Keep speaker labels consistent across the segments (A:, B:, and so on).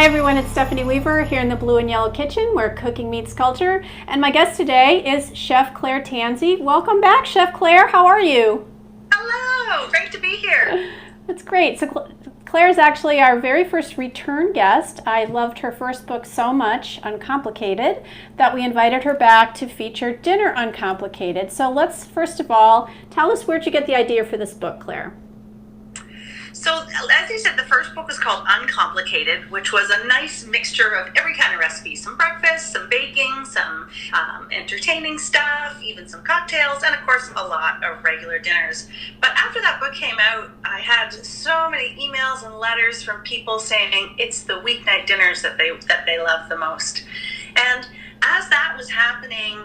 A: Hi everyone, it's Stephanie Weaver here in the Blue and Yellow Kitchen where cooking meets culture. And my guest today is Chef Claire Tansey. Welcome back, Chef Claire. How are you?
B: Hello, great to be here.
A: That's great. So Claire is actually our very first return guest. I loved her first book so much, Uncomplicated, that we invited her back to feature Dinner Uncomplicated. So let's first of all, tell us where'd you get the idea for this book, Claire?
B: So, as you said, the first book is called Uncomplicated, which was a nice mixture of every kind of recipe. Some breakfast, some baking, some entertaining stuff, even some cocktails, and of course a lot of regular dinners. But after that book came out, I had so many emails and letters from people saying it's the weeknight dinners that they love the most. And as that was happening,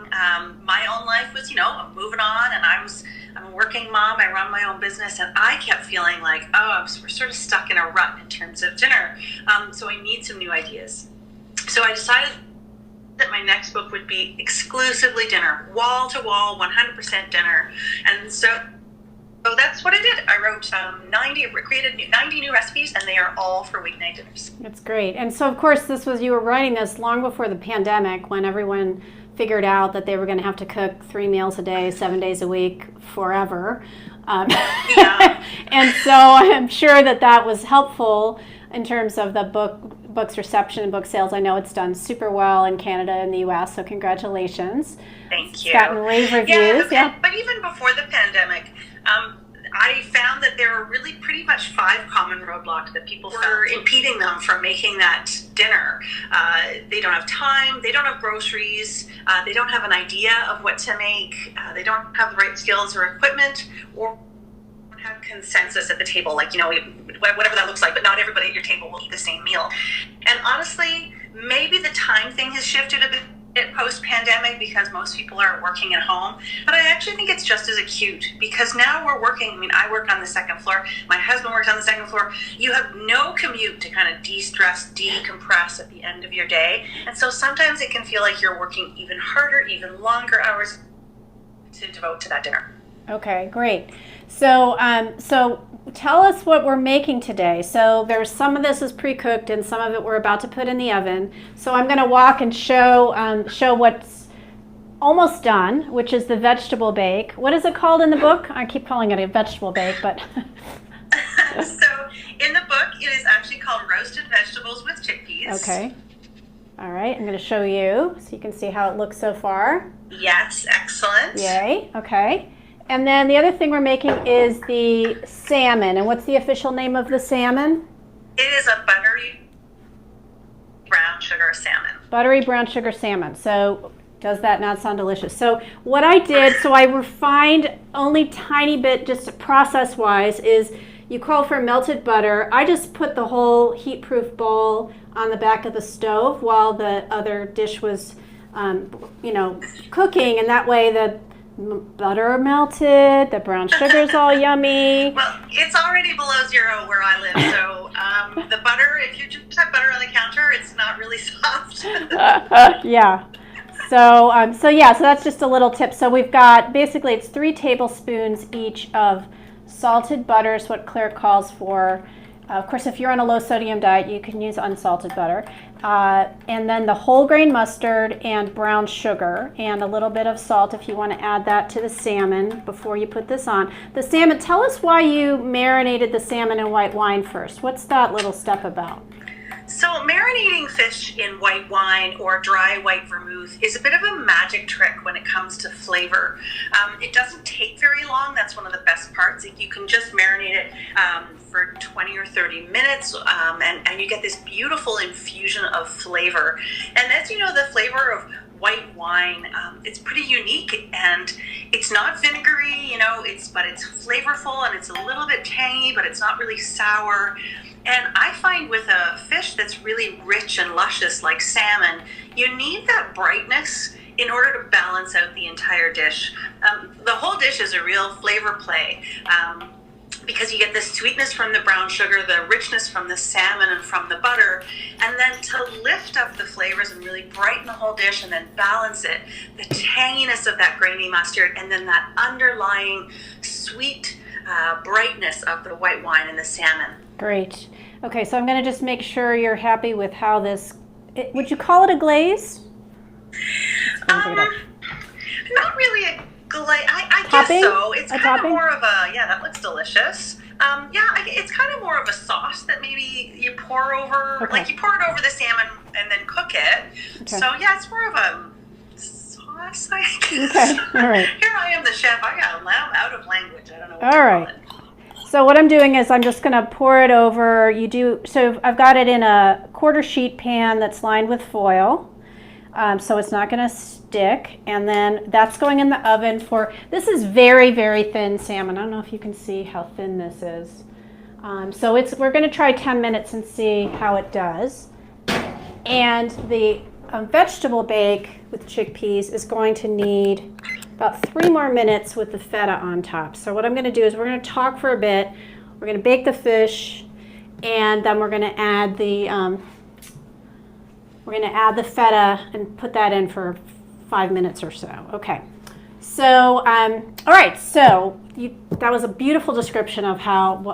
B: my own life was, moving on, and I'm a working mom. I run my own business, and I kept feeling like, we're sort of stuck in a rut in terms of dinner. So I need some new ideas. So I decided that my next book would be exclusively dinner, wall to wall, 100% dinner. And so that's what I did. I wrote created 90 new recipes, and they are all for weeknight dinners.
A: That's great. And so, of course, you were writing this long before the pandemic, when everyone figured out that they were going to have to cook 3 meals a day, 7 days a week, forever.
B: Yeah.
A: And so I'm sure that was helpful in terms of the book's reception and book sales. I know it's done super well in Canada and the U.S., so congratulations.
B: Thank you.
A: It's gotten rave reviews.
B: Yeah. But even before the pandemic, I found that there were really pretty much 5 common roadblocks that people were impeding them from making that dinner. They don't have time, they don't have groceries, they don't have an idea of what to make, they don't have the right skills or equipment, or don't have consensus at the table, whatever that looks like, but not everybody at your table will eat the same meal. And honestly, maybe the time thing has shifted a bit post-pandemic because most people are working at home, but I actually think it's just as acute because now we're working. I work on the second floor, my husband works on the second floor. You have no commute to kind of de-stress, decompress at the end of your day, and so sometimes it can feel like you're working even harder, even longer hours to devote to that dinner.
A: Okay, great. So tell us what we're making today. So there's some of this is pre-cooked and some of it we're about to put in the oven. So I'm going to walk and show what's almost done, which is the vegetable bake. What is it called in the book? I keep calling it a vegetable bake, but...
B: So in the book, it is actually called Roasted Vegetables with Chickpeas.
A: Okay. All right, I'm going to show you so you can see how it looks so far.
B: Yes, excellent.
A: Yay, okay. And then the other thing we're making is the salmon. And what's the official name of the salmon?
B: It is a buttery brown sugar salmon.
A: Buttery brown sugar salmon. So does that not sound delicious? So what I did, I refined only tiny bit, just process-wise, is you call for melted butter. I just put the whole heat-proof bowl on the back of the stove while the other dish was, cooking, and that way the butter melted, the brown sugar's all yummy.
B: Well, it's already below 0 where I live, so the butter, if you just have butter on the counter, it's not really soft.
A: Yeah. So that's just a little tip. So we've got, basically it's 3 tablespoons each of salted butter is what Claire calls for. Of course, if you're on a low sodium diet, you can use unsalted butter. And then the whole grain mustard and brown sugar and a little bit of salt if you want to add that to the salmon before you put this on. The salmon, tell us why you marinated the salmon in white wine first. What's that little step about?
B: So marinating fish in white wine or dry white vermouth is a bit of a magic trick when it comes to flavor. It doesn't take very long. That's one of the best parts. You can just marinate it for 20 or 30 minutes and you get this beautiful infusion of flavor. And as you know, the flavor of white wine, it's pretty unique, and it's not vinegary, but it's flavorful and it's a little bit tangy, but it's not really sour. And I find with a fish that's really rich and luscious like salmon, you need that brightness in order to balance out the entire dish. The whole dish is a real flavor play. Because you get the sweetness from the brown sugar, the richness from the salmon and from the butter, and then to lift up the flavors and really brighten the whole dish and then balance it, the tanginess of that grainy mustard and then that underlying sweet brightness of the white wine and the salmon.
A: Great. Okay, so I'm going to just make sure you're happy with how this, would you call it a glaze?
B: Not really a glaze. I
A: Topping?
B: guess so. It's
A: A
B: kind
A: topping?
B: of more of a, yeah, that looks delicious. It's kind of more of a sauce that maybe you pour over,
A: Okay.
B: like you pour it over the salmon and then cook it.
A: Okay.
B: So yeah, it's more of a sauce, I guess.
A: Okay, all right.
B: Here I am, the chef. I'm out of language. I don't know what
A: All
B: to
A: right.
B: call it.
A: So what I'm doing is I'm just going to pour it over. So I've got it in a quarter sheet pan that's lined with foil, so it's not going to stick. And then that's going in the oven this is very, very thin salmon. I don't know if you can see how thin this is. So we're going to try 10 minutes and see how it does. And the vegetable bake with chickpeas is going to need about 3 more minutes with the feta on top. So what I'm going to do is we're going to talk for a bit. We're going to bake the fish, and then we're going to add the feta and put that in for 5 minutes or so. Okay. So all right. So that was a beautiful description of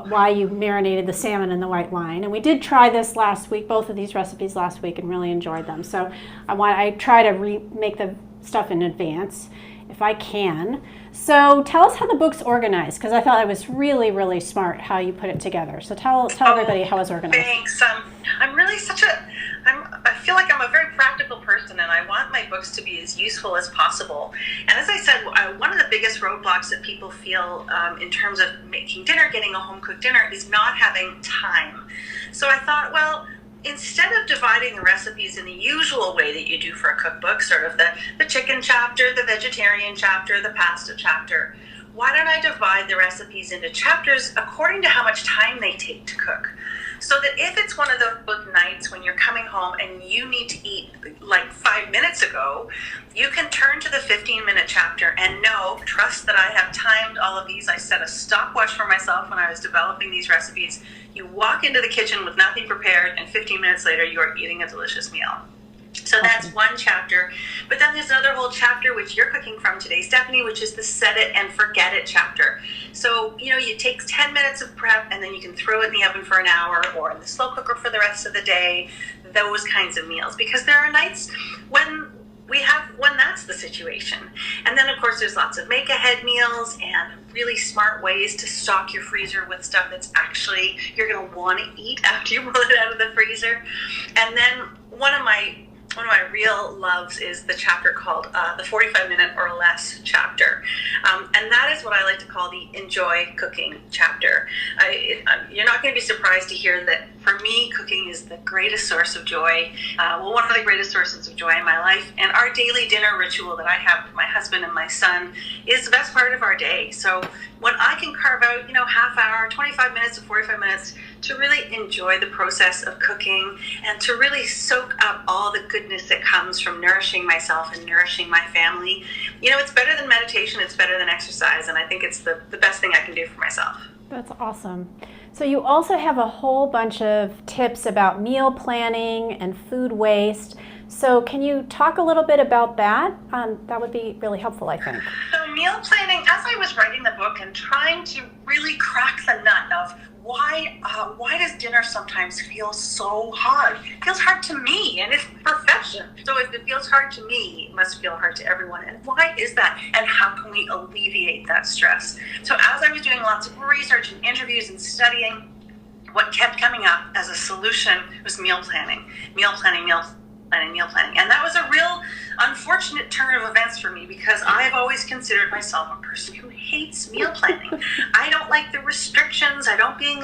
A: why you marinated the salmon in the white wine, and we did try this last week, both of these recipes last week, and really enjoyed them. So I try to make the stuff in advance if I can. So tell us how the book's organized, because I thought it was really, really smart how you put it together. So tell everybody how it's organized.
B: Thanks. I'm really I feel like I'm a very practical person, and I want my books to be as useful as possible. And as I said, one of the biggest roadblocks that people feel in terms of making dinner, getting a home-cooked dinner, is not having time. So I thought, well, instead of dividing the recipes in the usual way that you do for a cookbook, sort of the chicken chapter, the vegetarian chapter, the pasta chapter, why don't I divide the recipes into chapters according to how much time they take to cook? So that if it's one of those book nights when you're coming home and you need to eat like 5 minutes ago, you can turn to the 15-minute chapter and trust that I have timed all of these. I set a stopwatch for myself when I was developing these recipes. You walk into the kitchen with nothing prepared, and 15 minutes later you are eating a delicious meal. So that's one chapter. But then there's another whole chapter, which you're cooking from today, Stephanie, which is the set it and forget it chapter. So, it takes 10 minutes of prep, and then you can throw it in the oven for an hour or in the slow cooker for the rest of the day, those kinds of meals. Because there are nights when that's the situation. And then, of course, there's lots of make-ahead meals and really smart ways to stock your freezer with stuff that's actually you're going to want to eat after you pull it out of the freezer. And then one of my real loves is the chapter called the 45-minute or less chapter. And that is what I like to call the enjoy cooking chapter. You're not going to be surprised to hear that for me, cooking is the greatest source of joy. One of the greatest sources of joy in my life. And our daily dinner ritual that I have with my husband and my son is the best part of our day. So when I can carve out, half hour, 25 minutes to 45 minutes to really enjoy the process of cooking and to really soak up all the goodness that comes from nourishing myself and nourishing my family, it's better than meditation, it's better than exercise, and I think it's the best thing I can do for myself.
A: That's awesome. So you also have a whole bunch of tips about meal planning and food waste. So can you talk a little bit about that? That would be really helpful, I think.
B: So meal planning, as I was writing the book and trying to really crack the nut of why does dinner sometimes feel so hard? It feels hard to me, and it's perfection. So if it feels hard to me, it must feel hard to everyone. And why is that? And how can we alleviate that stress? So as I was doing lots of research and interviews and studying, what kept coming up as a solution was meal planning. And that was a real unfortunate turn of events for me because I've always considered myself a person who hates meal planning. I don't like the restrictions. I don't feeling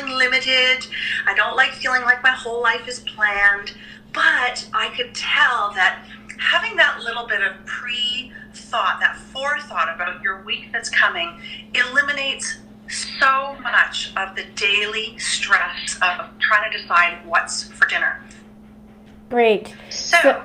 B: limited. I don't like feeling like my whole life is planned. But I could tell that having that little bit of pre-thought, that forethought about your week that's coming, eliminates so much of the daily stress of trying to decide what's for dinner.
A: Great.
B: So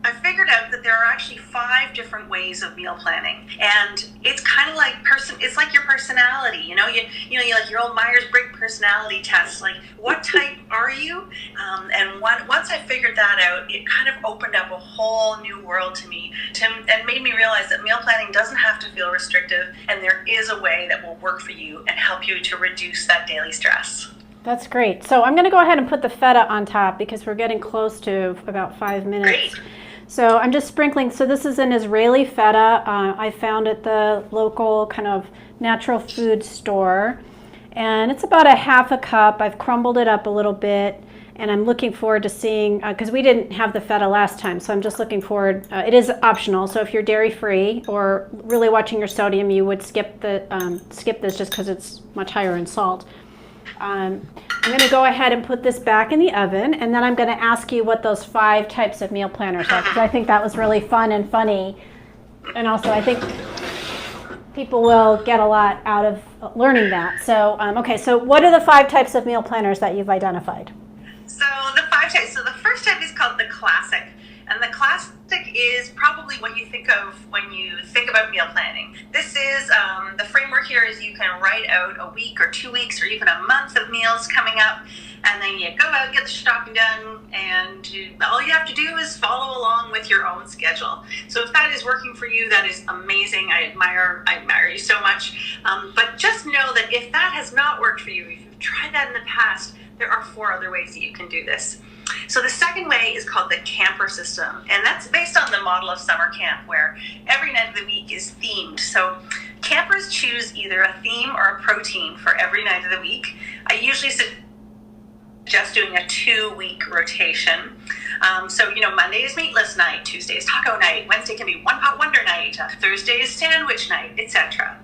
B: I figured out that there are actually 5 different ways of meal planning, and it's kind of like it's like your personality. You like your old Myers-Briggs personality test. Like, what type are you? And once I figured that out, it kind of opened up a whole new world to me, and made me realize that meal planning doesn't have to feel restrictive, and there is a way that will work for you and help you to reduce that daily stress.
A: That's great. So I'm going to go ahead and put the feta on top because we're getting close to about 5 minutes.
B: Great.
A: So I'm just sprinkling. So this is an Israeli feta. I found at the local kind of natural food store. And it's about a half a cup. I've crumbled it up a little bit. And I'm looking forward to seeing, because we didn't have the feta last time, so I'm just looking forward. It is optional, so if you're dairy-free or really watching your sodium, you would skip this just because it's much higher in salt. I'm going to go ahead and put this back in the oven, and then I'm going to ask you what those 5 types of meal planners are, because I think that was really fun and funny. And also, I think people will get a lot out of learning that. So, okay, so what are the 5 types of meal planners that you've identified?
B: So the 5 types. So the first type is called the classic. And the classic is probably what you think of when you think about meal planning. This is, the framework here is you can write out a week or 2 weeks or even a month of meals coming up, and then you go out, get the shopping done, and all you have to do is follow along with your own schedule. So if that is working for you, that is amazing. I admire you so much. But just know that if that has not worked for you, if you've tried that in the past, there are 4 other ways that you can do this. So the second way is called the camper system, and that's based on the model of summer camp where every night of the week is themed. So campers choose either a theme or a protein for every night of the week. I usually suggest doing a 2-week rotation. So, Monday is meatless night, Tuesday is taco night, Wednesday can be one pot wonder night, Thursday is sandwich night, etc.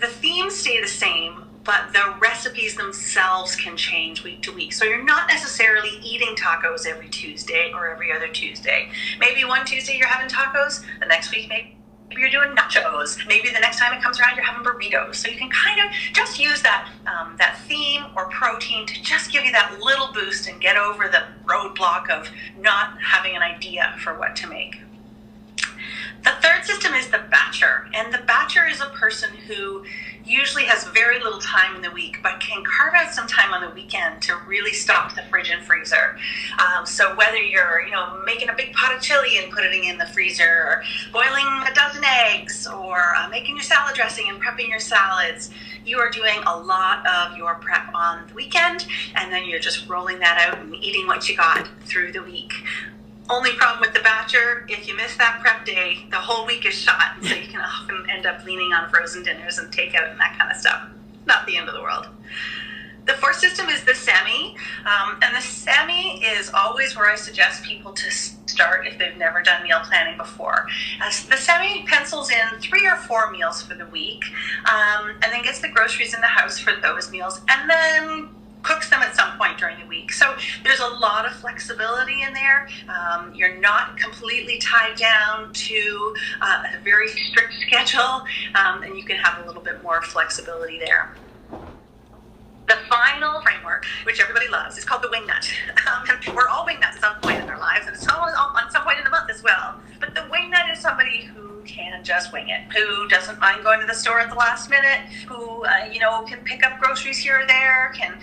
B: The themes stay the same, but the recipes themselves can change week to week. So you're not necessarily eating tacos every Tuesday or every other Tuesday. Maybe one Tuesday you're having tacos, the next week maybe you're doing nachos. Maybe the next time it comes around you're having burritos. So you can kind of just use that theme or protein to just give you that little boost and get over the roadblock of not having an idea for what to make. The third system is the batcher, and the batcher is a person who usually has very little time in the week, but can carve out some time on the weekend to really stock the fridge and freezer. So whether you're, making a big pot of chili and putting it in the freezer, or boiling a dozen eggs, or making your salad dressing and prepping your salads, you are doing a lot of your prep on the weekend, and then you're just rolling that out and eating what you got through the week. Only problem with the batcher, if you miss that prep day, the whole week is shot, and so you can often end up leaning on frozen dinners and takeout and that kind of stuff. Not the end of the world. The fourth system is the semi, and the semi is always where I suggest people to start if they've never done meal planning before. The semi pencils in 3 or 4 meals for the week, and then gets the groceries in the house for those meals, and then cooks them at some point during the week. So there's a lot of flexibility in there. You're not completely tied down to a very strict schedule, and you can have a little bit more flexibility there. The final framework, which everybody loves, is called the wing nut. We're all wing nuts at some point in our lives, and so on some point in the month as well. But the wing nut is somebody who can just wing it, who doesn't mind going to the store at the last minute, who can pick up groceries here or there, can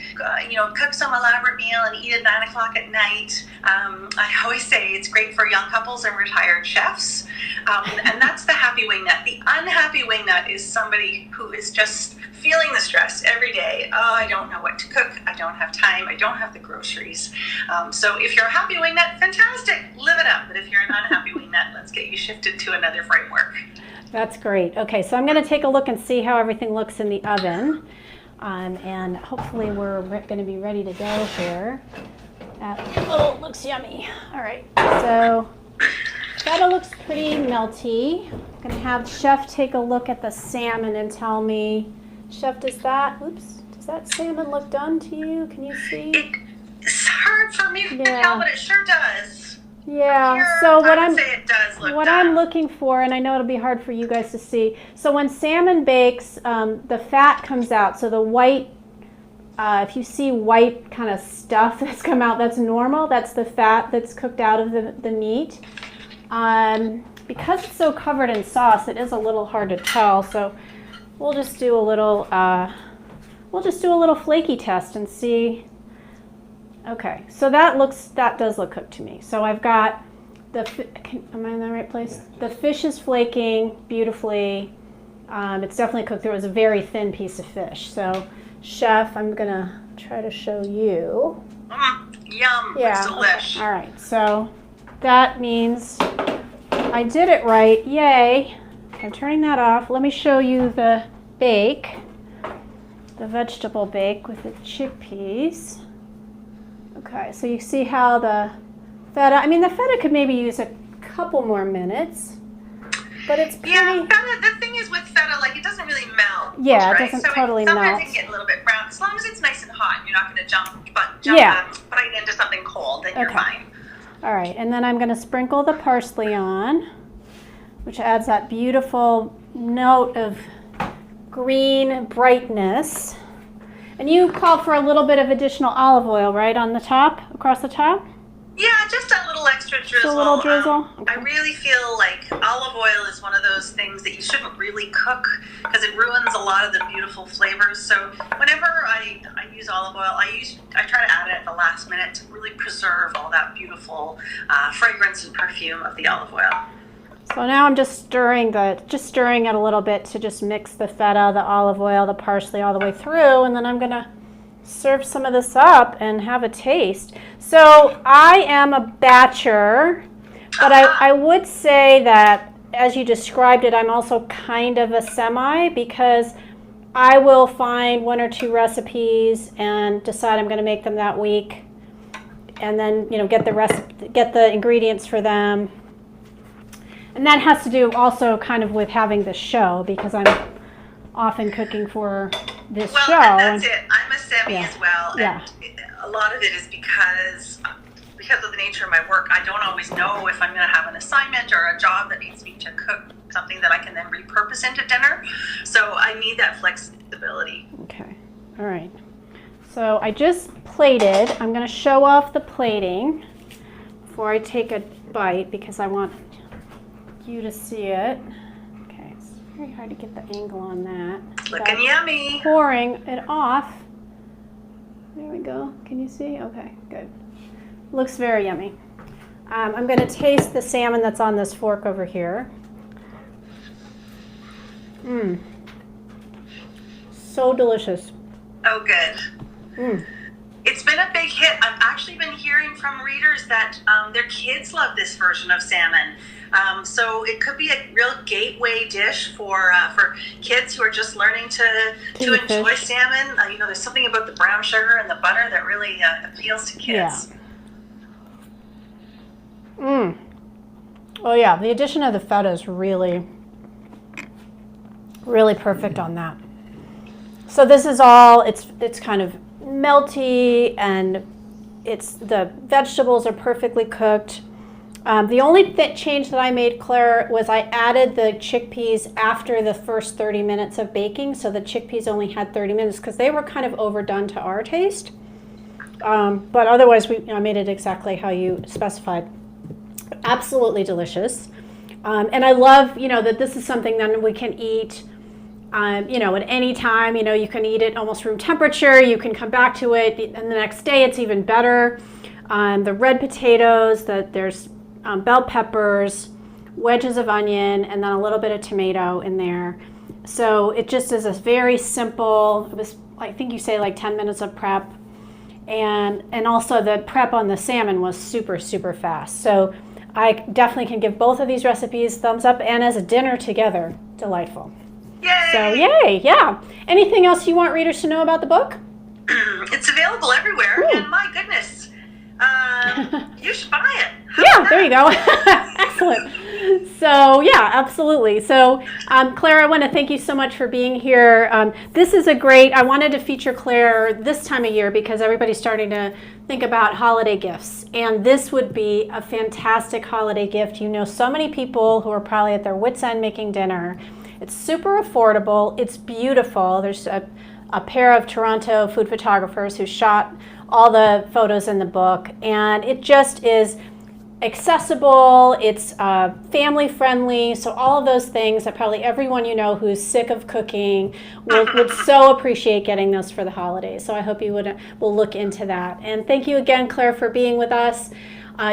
B: cook some elaborate meal and eat at 9 o'clock at night. I always say it's great for young couples and retired chefs, and that's the happy wing nut. The unhappy wing nut is somebody who is just feeling the stress every day. Oh, I don't know what to cook. I don't have time. I don't have the groceries. So if you're a happy wing nut, fantastic, live it up. But if you're an unhappy wing nut, let's get you shifted to another framework.
A: That's great. Okay, so I'm going to take a look and see how everything looks in the oven. And hopefully we're going to be ready to go here. Oh, it looks yummy. All right, so feta looks pretty melty. I'm going to have Chef take a look at the salmon and tell me, Chef, does that salmon look done to you? Can you see?
B: It's hard for me to tell, but it sure does.
A: Yeah,
B: Here,
A: so
B: what
A: I'm looking for, and I know it'll be hard for you guys to see, so when salmon bakes, the fat comes out, so the white, if you see white kind of stuff that's come out, that's normal, that's the fat that's cooked out of the meat. Because it's so covered in sauce, it is a little hard to tell, so we'll just do a little flaky test and see. Okay, so that does look cooked to me. So I've got am I in the right place? The fish is flaking beautifully. It's definitely cooked. There was a very thin piece of fish. So Chef, I'm gonna try to show you.
B: Yum,
A: Yeah,
B: it's delish.
A: okay. All right, so that means I did it right, yay. I'm turning that off. Let me show you the bake, the vegetable bake with the chickpeas. Okay, so you see how the feta, I mean the feta could maybe use a couple more minutes, but it's pretty.
B: Yeah, feta, the thing is with feta, like it doesn't really melt.
A: Yeah,
B: right?
A: it doesn't
B: so
A: totally
B: sometimes
A: melt.
B: it can get a little bit brown. As long as it's nice and hot, you're not going to jump
A: Yeah.
B: right into something cold, then you're fine.
A: All right, and then I'm going to sprinkle the parsley on, which adds that beautiful note of green brightness. And you called for a little bit of additional olive oil, right, on the top, across the top?
B: Yeah, just a little extra drizzle.
A: Just a little drizzle? Okay.
B: I really feel like olive oil is one of those things that you shouldn't really cook because it ruins a lot of the beautiful flavors. So whenever I use olive oil, I try to add it at the last minute to really preserve all that beautiful fragrance and perfume of the olive oil.
A: So now I'm just stirring it a little bit to just mix the feta, the olive oil, the parsley all the way through, and then I'm gonna serve some of this up and have a taste. So I am a batcher, but I would say that as you described it, I'm also kind of a semi, because I will find 1 or 2 recipes and decide I'm going to make them that week, and then get the ingredients for them. And that has to do also kind of with having this show, because I'm often cooking for this show.
B: Well, and that's it. I'm a semi as well.
A: Yeah.
B: And a lot of it is because of the nature of my work, I don't always know if I'm going to have an assignment or a job that needs me to cook something that I can then repurpose into dinner. So I need that flexibility.
A: Okay. All right. So I just plated. I'm going to show off the plating before I take a bite, because I want you to see it. Okay. It's very hard to get the angle on that.
B: It's looking yummy.
A: Pouring it off. There we go. Can you see? Okay, good. Looks very yummy. I'm going to taste the salmon that's on this fork over here. So delicious.
B: Oh, good. It's been a big hit. I've actually been hearing from readers that their kids love this version of salmon. So it could be a real gateway dish for kids who are just learning to enjoy salmon. There's something about the brown sugar and the butter that really appeals to kids.
A: Yeah. Oh yeah, the addition of the feta is really, really perfect on that. So this is all, it's kind of melty, and the vegetables are perfectly cooked. The only change that I made, Claire, was I added the chickpeas after the first 30 minutes of baking. So the chickpeas only had 30 minutes because they were kind of overdone to our taste. But otherwise, I made it exactly how you specified. Absolutely delicious. And I love, that this is something that we can eat, at any time. You can eat it almost room temperature. You can come back to it, and the next day it's even better. The red potatoes, there's bell peppers, wedges of onion, and then a little bit of tomato in there. So it just is a very simple, it was, I think you say like 10 minutes of prep. And also the prep on the salmon was super, super fast. So I definitely can give both of these recipes thumbs up, and as a dinner together, delightful.
B: Yay!
A: So yay, yeah. Anything else you want readers to know about the book?
B: It's available everywhere, and my goodness, you should buy it.
A: Yeah, there you go. Excellent. So yeah, absolutely. So Claire, I want to thank you so much for being here. This is I wanted to feature Claire this time of year because everybody's starting to think about holiday gifts. And this would be a fantastic holiday gift. So many people who are probably at their wits' end making dinner. It's super affordable. It's beautiful. There's a pair of Toronto food photographers who shot all the photos in the book. And it just is accessible, it's family friendly, so all of those things that probably everyone who's sick of cooking would so appreciate getting those for the holidays. So I hope you will look into that. And thank you again, Claire, for being with us.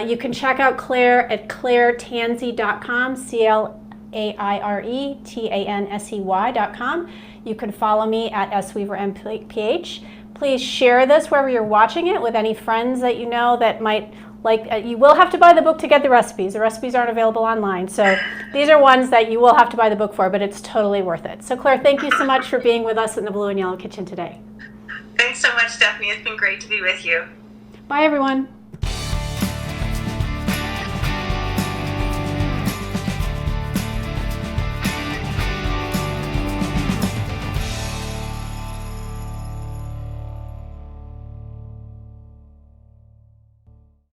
A: You can check out Claire at clairetansey.com, CLAIRETANSEY.com. You can follow me at SWeaverMPH. Please share this wherever you're watching it with any friends that you know that might like. You will have to buy the book to get the recipes. The recipes aren't available online. So these are ones that you will have to buy the book for, but it's totally worth it. So Claire, thank you so much for being with us in the Blue and Yellow Kitchen today.
B: Thanks so much, Stephanie. It's been great to be with you.
A: Bye, everyone.